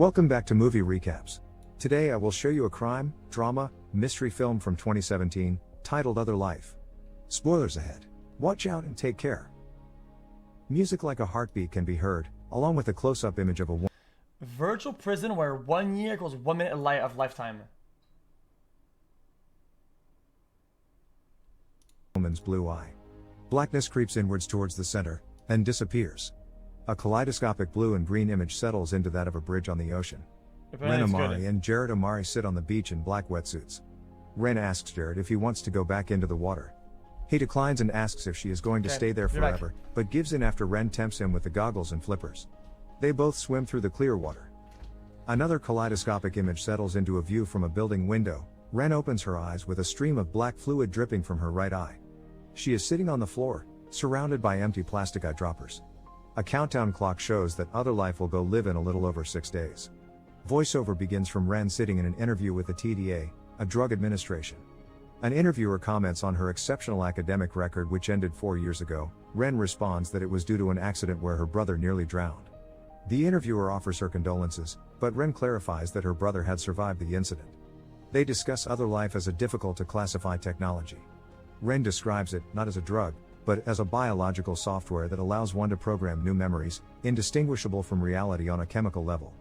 Welcome back to Movie Recaps. Today I will show you a crime, drama, mystery film from 2017, titled Otherlife. Spoilers ahead. Watch out and take care. Music like a heartbeat can be heard, along with a close-up image of a Virtual prison where 1 year equals 1 minute of lifetime. woman's blue eye. Blackness creeps inwards towards the center, then disappears. A kaleidoscopic blue and green image settles into that of a bridge on the ocean. Ren Amari and Jared Amari sit on the beach in black wetsuits. Ren asks Jared if he wants to go back into the water. He declines and asks if she is going to stay there forever, but gives in after Ren tempts him with the goggles and flippers. They both swim through the clear water. Another kaleidoscopic image settles into a view from a building window. Ren opens her eyes with a stream of black fluid dripping from her right eye. She is sitting on the floor, surrounded by empty plastic eyedroppers. A countdown clock shows that Otherlife will go live in a little over 6 days. Voiceover begins from Ren sitting in an interview with the TDA, a drug administration. An interviewer comments on her exceptional academic record which ended 4 years ago. Ren responds that it was due to an accident where her brother nearly drowned. The interviewer offers her condolences, but Ren clarifies that her brother had survived the incident. They discuss Otherlife as a difficult to classify technology. Ren describes it not as a drug, but as a biological software that allows one to program new memories, indistinguishable from reality on a chemical level.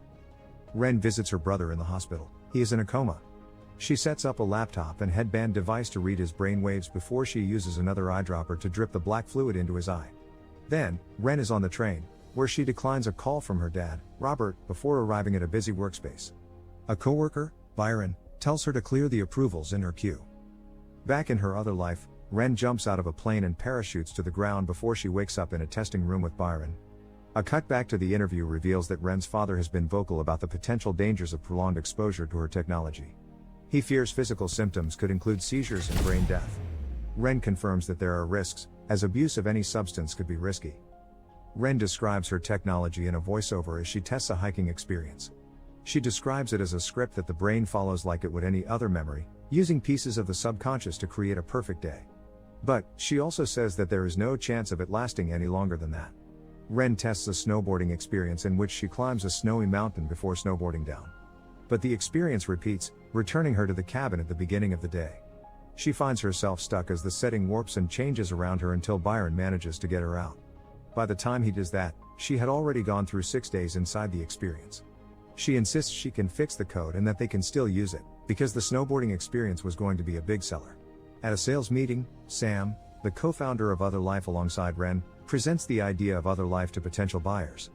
Ren visits her brother in the hospital. He is in a coma. She sets up a laptop and headband device to read his brain waves before she uses another eyedropper to drip the black fluid into his eye. Then, Ren is on the train, where she declines a call from her dad, Robert, before arriving at a busy workspace. A coworker, Byron, tells her to clear the approvals in her queue. Back in her other life, Ren jumps out of a plane and parachutes to the ground before she wakes up in a testing room with Byron. A cut back to the interview reveals that Ren's father has been vocal about the potential dangers of prolonged exposure to her technology. He fears physical symptoms could include seizures and brain death. Ren confirms that there are risks, as abuse of any substance could be risky. Ren describes her technology in a voiceover as she tests a hiking experience. She describes it as a script that the brain follows like it would any other memory, using pieces of the subconscious to create a perfect day. But, she also says that there is no chance of it lasting any longer than that. Ren tests a snowboarding experience in which she climbs a snowy mountain before snowboarding down. But the experience repeats, returning her to the cabin at the beginning of the day. She finds herself stuck as the setting warps and changes around her until Byron manages to get her out. By the time he does that, she had already gone through 6 days inside the experience. She insists she can fix the code and that they can still use it, because the snowboarding experience was going to be a big seller. At a sales meeting, Sam, the co-founder of Otherlife alongside Ren, presents the idea of Otherlife to potential buyers.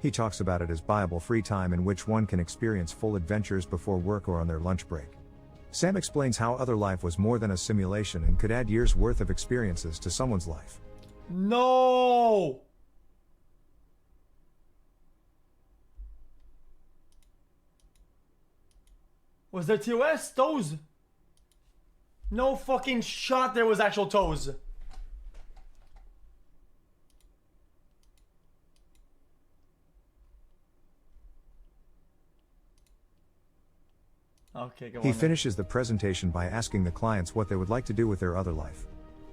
He talks about it as viable free time in which one can experience full adventures before work or on their lunch break. Sam explains how Otherlife was more than a simulation and could add years' worth of experiences to someone's life. No! Was there TOS? Toes? No fucking shot there was actual toes. Okay, go on. He finishes the presentation by asking the clients what they would like to do with their other life.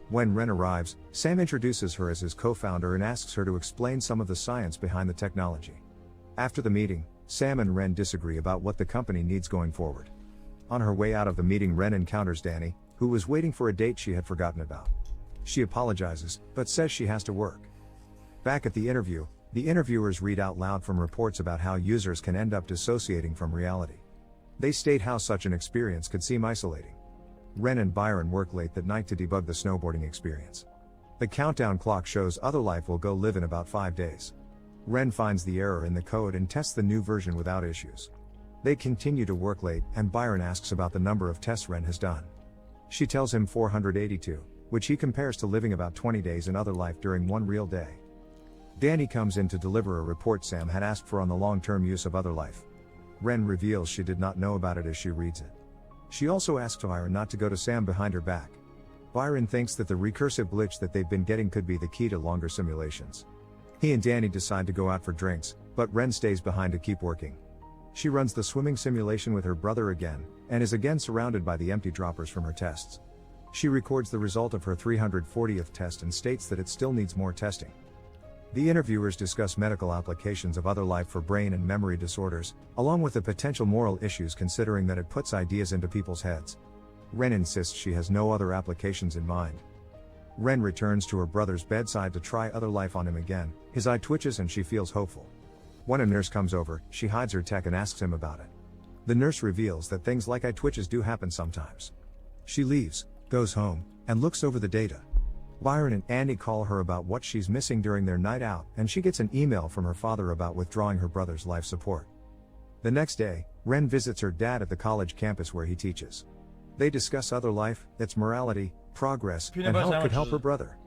When Ren arrives, Sam introduces her as his co-founder and asks her to explain some of the science behind the technology. After the meeting, Sam and Ren disagree about what the company needs going forward. On her way out of the meeting, Ren encounters Danny, who was waiting for a date she had forgotten about. She apologizes, but says she has to work. Back at the interview, the interviewers read out loud from reports about how users can end up dissociating from reality. They state how such an experience could seem isolating. Ren and Byron work late that night to debug the snowboarding experience. The countdown clock shows Otherlife will go live in about 5 days. Ren finds the error in the code and tests the new version without issues. They continue to work late, and Byron asks about the number of tests Ren has done. She tells him 482, which he compares to living about 20 days in Otherlife during one real day. Danny comes in to deliver a report Sam had asked for on the long-term use of Otherlife. Ren reveals she did not know about it as she reads it. She also asks Byron not to go to Sam behind her back. Byron thinks that the recursive glitch that they've been getting could be the key to longer simulations. He and Danny decide to go out for drinks, but Ren stays behind to keep working. She runs the swimming simulation with her brother again, and is again surrounded by the empty droppers from her tests. She records the result of her 340th test and states that it still needs more testing. The interviewers discuss medical applications of Otherlife for brain and memory disorders, along with the potential moral issues considering that it puts ideas into people's heads. Ren insists she has no other applications in mind. Ren returns to her brother's bedside to try Otherlife on him again, his eye twitches and she feels hopeful. When a nurse comes over, she hides her tech and asks him about it. The nurse reveals that things like eye twitches do happen sometimes. She leaves, goes home, and looks over the data. Byron and Andy call her about what she's missing during their night out, and she gets an email from her father about withdrawing her brother's life support. The next day, Ren visits her dad at the college campus where he teaches. They discuss Otherlife, its morality, progress, and how it could help her brother.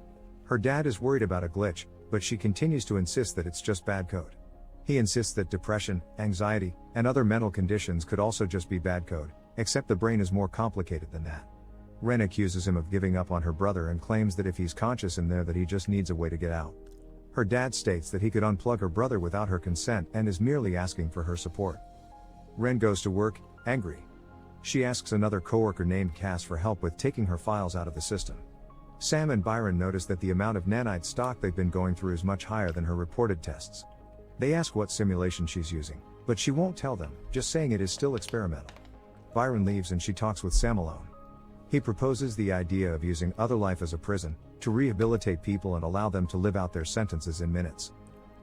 Her dad is worried about a glitch, but she continues to insist that it's just bad code. He insists that depression, anxiety, and other mental conditions could also just be bad code, except the brain is more complicated than that. Ren accuses him of giving up on her brother and claims that if he's conscious in there that he just needs a way to get out. Her dad states that he could unplug her brother without her consent and is merely asking for her support. Ren goes to work, angry. She asks another coworker named Cass for help with taking her files out of the system. Sam and Byron notice that the amount of nanite stock they've been going through is much higher than her reported tests. They ask what simulation she's using, but she won't tell them, just saying it is still experimental. Byron leaves and she talks with Sam alone. He proposes the idea of using Otherlife as a prison, to rehabilitate people and allow them to live out their sentences in minutes.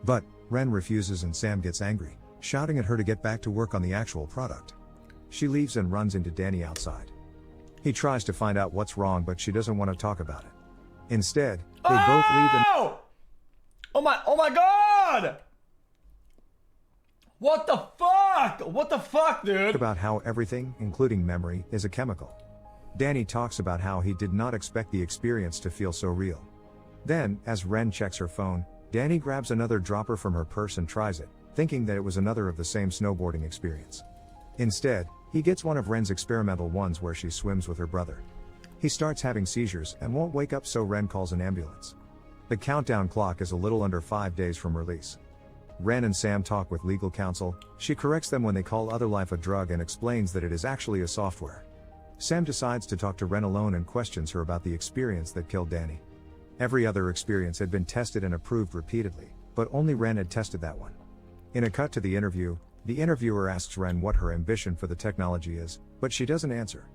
But, Ren refuses and Sam gets angry, shouting at her to get back to work on the actual product. She leaves and runs into Danny outside. He tries to find out what's wrong but she doesn't want to talk about it. Instead, they both leave and— Oh my god! What the fuck? What the fuck, dude? About how everything, including memory, is a chemical. Danny talks about how he did not expect the experience to feel so real. Then, as Ren checks her phone, Danny grabs another dropper from her purse and tries it, thinking that it was another of the same snowboarding experience. Instead, he gets one of Ren's experimental ones where she swims with her brother. He starts having seizures and won't wake up, so Ren calls an ambulance. The countdown clock is a little under 5 days from release. Ren and Sam talk with legal counsel. She corrects them when they call Otherlife a drug and explains that it is actually a software. Sam decides to talk to Ren alone and questions her about the experience that killed Danny. Every other experience had been tested and approved repeatedly, but only Ren had tested that one. In a cut to the interview, the interviewer asks Ren what her ambition for the technology is, but she doesn't answer.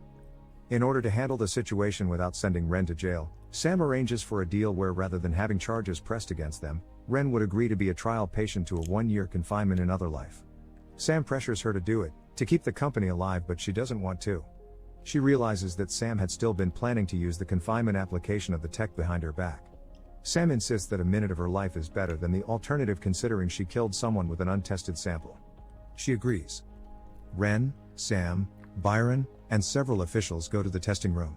In order to handle the situation without sending Ren to jail, Sam arranges for a deal where rather than having charges pressed against them, Ren would agree to be a trial patient to a 1-year confinement in Otherlife. Sam pressures her to do it, to keep the company alive, but she doesn't want to. She realizes that Sam had still been planning to use the confinement application of the tech behind her back. Sam insists that a minute of her life is better than the alternative considering she killed someone with an untested sample. She agrees. Ren, Sam, Byron, and several officials go to the testing room.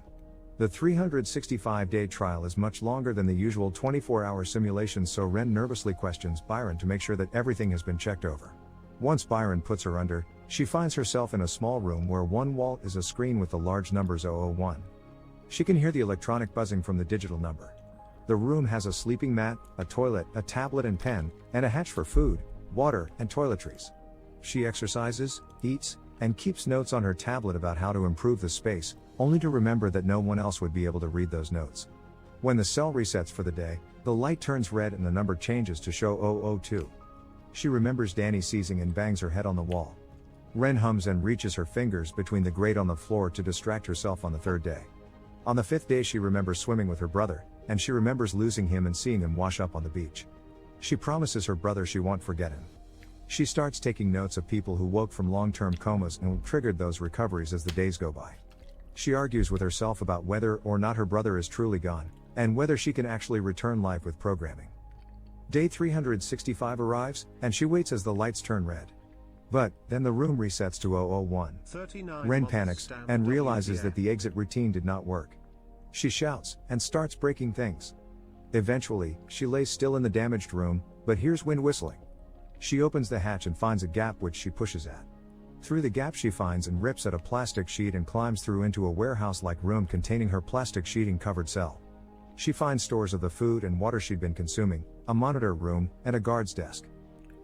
The 365-day trial is much longer than the usual 24-hour simulation, so Ren nervously questions Byron to make sure that everything has been checked over. Once Byron puts her under, she finds herself in a small room where one wall is a screen with the large numbers 001. She can hear the electronic buzzing from the digital number. The room has a sleeping mat, a toilet, a tablet and pen, and a hatch for food, water, and toiletries. She exercises, eats, and keeps notes on her tablet about how to improve the space, only to remember that no one else would be able to read those notes. When the cell resets for the day, the light turns red and the number changes to show 002. She remembers Danny seizing and bangs her head on the wall. Ren hums and reaches her fingers between the grate on the floor to distract herself on the 3rd day. On the 5th day she remembers swimming with her brother, and she remembers losing him and seeing him wash up on the beach. She promises her brother she won't forget him. She starts taking notes of people who woke from long-term comas and triggered those recoveries as the days go by. She argues with herself about whether or not her brother is truly gone, and whether she can actually return life with programming. Day 365 arrives, and she waits as the lights turn red. But, then the room resets to 001. Ren panics, and realizes that the exit routine did not work. She shouts, and starts breaking things. Eventually, she lays still in the damaged room, but hears wind whistling. She opens the hatch and finds a gap which she pushes at. Through the gap she finds and rips at a plastic sheet and climbs through into a warehouse-like room containing her plastic sheeting-covered cell. She finds stores of the food and water she'd been consuming, a monitor room, and a guard's desk.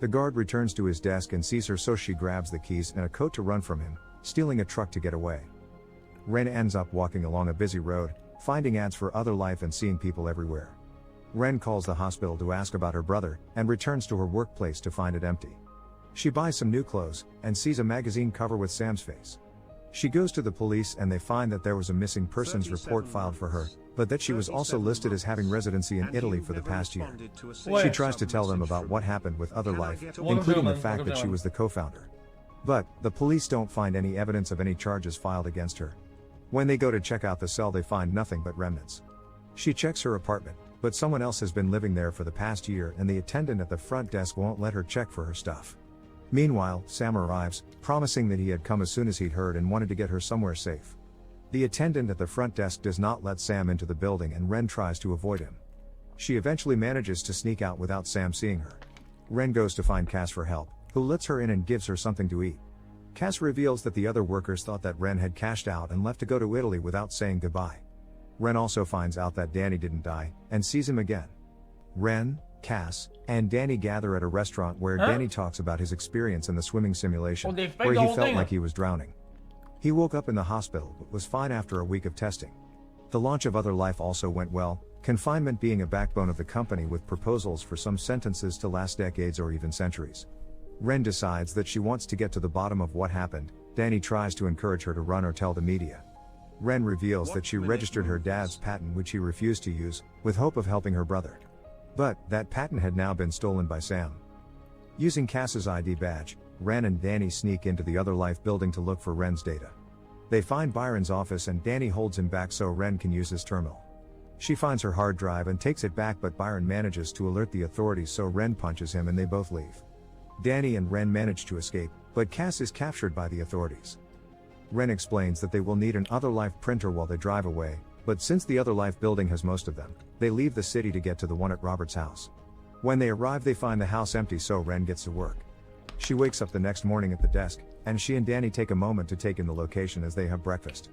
The guard returns to his desk and sees her, so she grabs the keys and a coat to run from him, stealing a truck to get away. Ren ends up walking along a busy road, finding ads for Otherlife and seeing people everywhere. Ren calls the hospital to ask about her brother, and returns to her workplace to find it empty. She buys some new clothes, and sees a magazine cover with Sam's face. She goes to the police and they find that there was a missing persons report filed for her, but that she was also listed as having residency in Italy for the past year. She tries to tell them about what happened with Otherlife, including the fact that she was the co-founder. But, the police don't find any evidence of any charges filed against her. When they go to check out the cell they find nothing but remnants. She checks her apartment, but someone else has been living there for the past year and the attendant at the front desk won't let her check for her stuff. Meanwhile, Sam arrives, promising that he had come as soon as he'd heard and wanted to get her somewhere safe. The attendant at the front desk does not let Sam into the building and Ren tries to avoid him. She eventually manages to sneak out without Sam seeing her. Ren goes to find Cass for help, who lets her in and gives her something to eat. Cass reveals that the other workers thought that Ren had cashed out and left to go to Italy without saying goodbye. Ren also finds out that Danny didn't die, and sees him again. Ren, Cass, and Danny gather at a restaurant where Danny talks about his experience in the swimming simulation, where he felt like he was drowning. He woke up in the hospital but was fine after a week of testing. The launch of Otherlife also went well, confinement being a backbone of the company with proposals for some sentences to last decades or even centuries. Ren decides that she wants to get to the bottom of what happened. Danny tries to encourage her to run or tell the media. Ren reveals that she registered her dad's patent which he refused to use, with hope of helping her brother. But, that patent had now been stolen by Sam. Using Cass's ID badge, Ren and Danny sneak into the Otherlife building to look for Ren's data. They find Byron's office and Danny holds him back so Ren can use his terminal. She finds her hard drive and takes it back but Byron manages to alert the authorities so Ren punches him and they both leave. Danny and Ren manage to escape, but Cass is captured by the authorities. Ren explains that they will need an Otherlife printer while they drive away, but since the Otherlife building has most of them, they leave the city to get to the one at Robert's house. When they arrive they find the house empty so Ren gets to work. She wakes up the next morning at the desk, and she and Danny take a moment to take in the location as they have breakfast.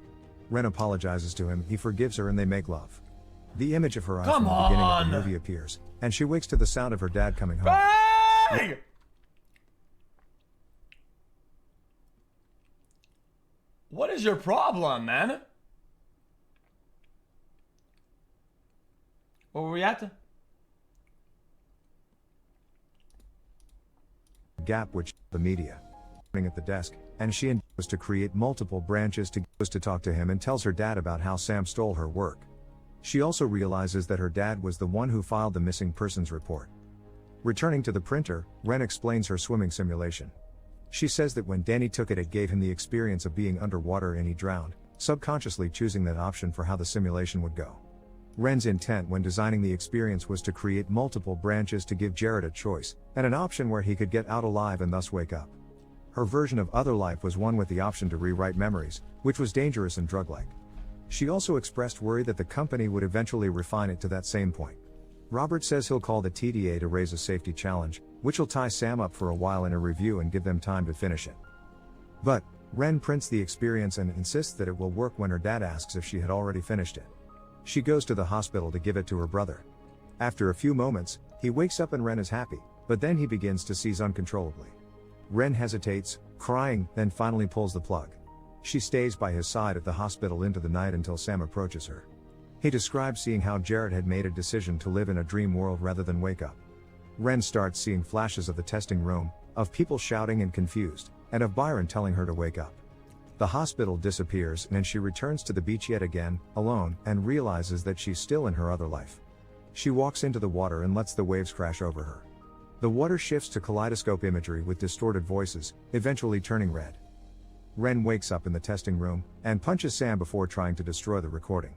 Ren apologizes to him, he forgives her and they make love. The image of her eye from the beginning of the movie appears, and she wakes to the sound of her dad coming home. Bang! What is your problem, man? Where were we at? Gap which the media at the desk, and she was to create multiple branches to talk to him and tells her dad about how Sam stole her work. She also realizes that her dad was the one who filed the missing persons report. Returning to the printer, Ren explains her swimming simulation. She says that when Danny took it, it gave him the experience of being underwater and he drowned, subconsciously choosing that option for how the simulation would go. Ren's intent when designing the experience was to create multiple branches to give Jared a choice, and an option where he could get out alive and thus wake up. Her version of Otherlife was one with the option to rewrite memories, which was dangerous and drug-like. She also expressed worry that the company would eventually refine it to that same point. Robert says he'll call the TDA to raise a safety challenge, which will tie Sam up for a while in a review and give them time to finish it. But, Ren prints the experience and insists that it will work when her dad asks if she had already finished it. She goes to the hospital to give it to her brother. After a few moments, he wakes up and Ren is happy, but then he begins to seize uncontrollably. Ren hesitates, crying, then finally pulls the plug. She stays by his side at the hospital into the night until Sam approaches her. He describes seeing how Jared had made a decision to live in a dream world rather than wake up. Ren starts seeing flashes of the testing room, of people shouting and confused, and of Byron telling her to wake up. The hospital disappears and she returns to the beach yet again, alone, and realizes that she's still in her other life. She walks into the water and lets the waves crash over her. The water shifts to kaleidoscope imagery with distorted voices, eventually turning red. Ren wakes up in the testing room, and punches Sam before trying to destroy the recording.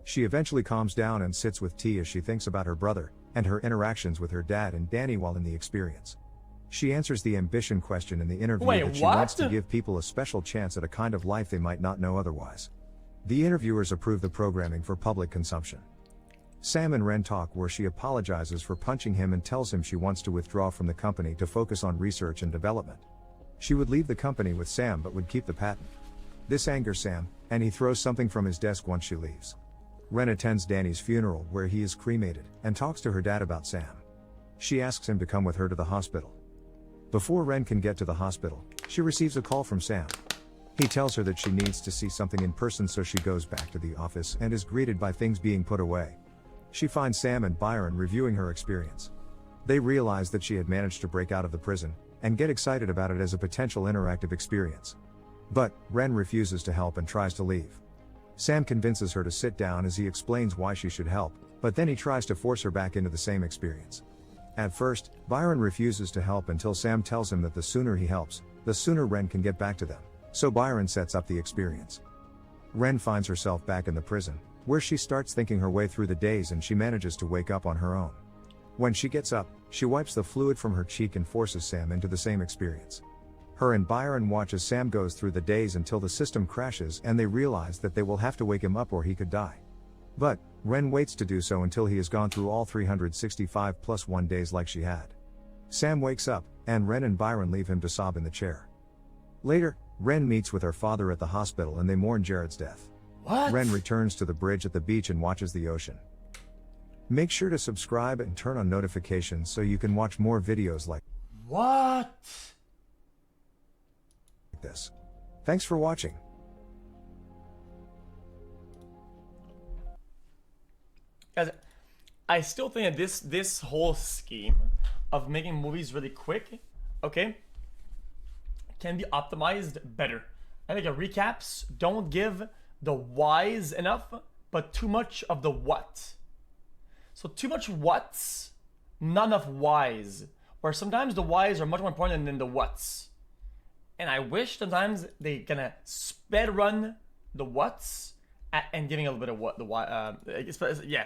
She eventually calms down and sits with T as she thinks about her brother, and her interactions with her dad and Danny while in the experience. She answers the ambition question in the interview that she wants to give people a special chance at a kind of life they might not know otherwise. The interviewers approve the programming for public consumption. Sam and Ren talk where she apologizes for punching him and tells him she wants to withdraw from the company to focus on research and development. She would leave the company with Sam but would keep the patent. This angers Sam, and he throws something from his desk once she leaves. Ren attends Danny's funeral where he is cremated, and talks to her dad about Sam. She asks him to come with her to the hospital. Before Ren can get to the hospital, she receives a call from Sam. He tells her that she needs to see something in person so she goes back to the office and is greeted by things being put away. She finds Sam and Byron reviewing her experience. They realize that she had managed to break out of the prison, and get excited about it as a potential interactive experience. But, Ren refuses to help and tries to leave. Sam convinces her to sit down as he explains why she should help, but then he tries to force her back into the same experience. At first, Byron refuses to help until Sam tells him that the sooner he helps, the sooner Ren can get back to them, so Byron sets up the experience. Ren finds herself back in the prison, where she starts thinking her way through the days and she manages to wake up on her own. When she gets up, she wipes the fluid from her cheek and forces Sam into the same experience. Her and Byron watch as Sam goes through the days until the system crashes and they realize that they will have to wake him up or he could die. But, Ren waits to do so until he has gone through all 365 plus 1 days like she had. Sam wakes up, and Ren and Byron leave him to sob in the chair. Later, Ren meets with her father at the hospital and they mourn Jared's death. What? Ren returns to the bridge at the beach and watches the ocean. Make sure to subscribe and turn on notifications so you can watch more videos like What? this. Thanks for watching. Guys, I still think that this whole scheme of making movies really quick, okay, can be optimized better. I think recaps don't give the whys enough, but too much of the what. So too much whats, not enough whys. Or sometimes the whys are much more important than the whats. And I wish sometimes they gonna sped run the whats and giving a little bit of what the why. Yeah.